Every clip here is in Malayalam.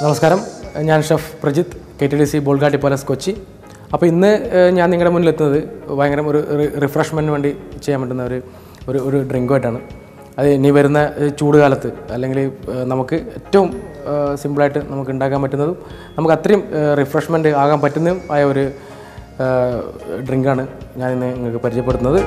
നമസ്കാരം, ഞാൻ chef Prajith, KTDC Bolgatty palace Kochi. അപ്പോൾ ഇന്ന് ഞാൻ നിങ്ങളുടെ മുന്നിലെത്തുന്നത് ഭയങ്കര ഒരു റിഫ്രഷ്മെൻറ്റിന് വേണ്ടി ചെയ്യാൻ പറ്റുന്ന ഒരു ഡ്രിങ്കുമായിട്ടാണ്. അത് ഇനി വരുന്ന ചൂട് കാലത്ത് അല്ലെങ്കിൽ നമുക്ക് ഏറ്റവും സിമ്പിളായിട്ട് നമുക്ക് ഉണ്ടാക്കാൻ പറ്റുന്നതും നമുക്ക് അത്രയും റിഫ്രഷ്മെൻറ്റ് ആകാൻ പറ്റുന്നതും ആയ ഒരു ഡ്രിങ്കാണ് ഞാൻ ഇന്ന് നിങ്ങൾക്ക് പരിചയപ്പെടുത്തുന്നത്.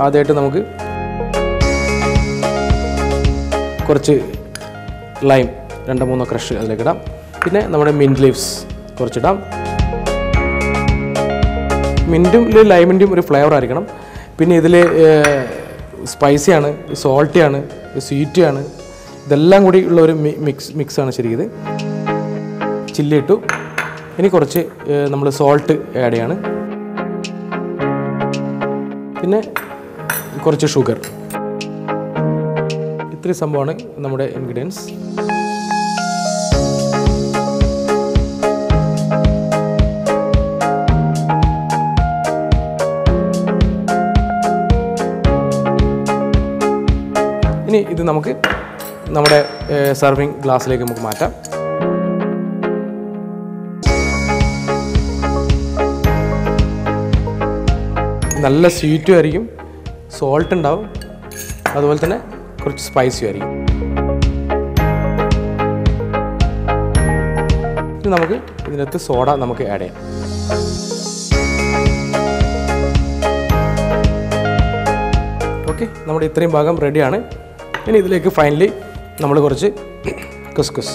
ആദ്യമായിട്ട് നമുക്ക് കുറച്ച് ലൈം 2-3 ക്രഷ് അതിലേക്ക് ഇടാം. പിന്നെ നമ്മുടെ മിൻറ്റ് ലീവ്സ് കുറച്ചിടാം. മിൻറ്റും ലൈമിൻ്റെയും ഒരു ഫ്ലേവർ ആയിരിക്കണം. പിന്നെ ഇതിൽ സ്പൈസിയാണ്, സോൾട്ടിയാണ്, സ്വീറ്റിയാണ്, ഇതെല്ലാം കൂടി ഉള്ള ഒരു മിക്സാണ് ശരിക്കും. ചില്ലി ഇട്ടു. ഇനി കുറച്ച് നമ്മൾ സോൾട്ട് ആഡ് ചെയ്യാണ്. പിന്നെ കുറച്ച് ഷുഗർ. ഇത്രയും സംഭവമാണ് നമ്മുടെ ഇൻഗ്രീഡിയൻസ്. ഇനി ഇത് നമുക്ക് നമ്മുടെ സർവിങ് ഗ്ലാസ്സിലേക്ക് നമുക്ക് മാറ്റാം. നല്ല സ്വീറ്റും ആയിരിക്കും, സോൾട്ട് ഉണ്ടാവും, അതുപോലെ തന്നെ കുറച്ച് സ്പൈസിയും ആയിരിക്കും. ഇത് നമുക്ക് ഇതിനകത്ത് സോഡ നമുക്ക് ആഡ് ചെയ്യാം. ഓക്കെ, നമ്മുടെ ഇത്രയും ഭാഗം റെഡിയാണ്. ഇനി ഇതിലേക്ക് ഫൈനലി നമ്മൾ കുറച്ച് കസ്കസ്.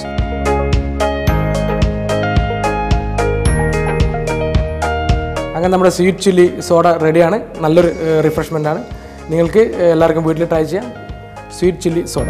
അങ്ങനെ നമ്മുടെ സ്വീറ്റ് ചില്ലി സോഡ റെഡിയാണ്. നല്ലൊരു റിഫ്രഷ്മെൻ്റ് ആണ്. നിങ്ങൾക്ക് എല്ലാവർക്കും വീട്ടിൽ ട്രൈ ചെയ്യാം. Sweet chilli soda.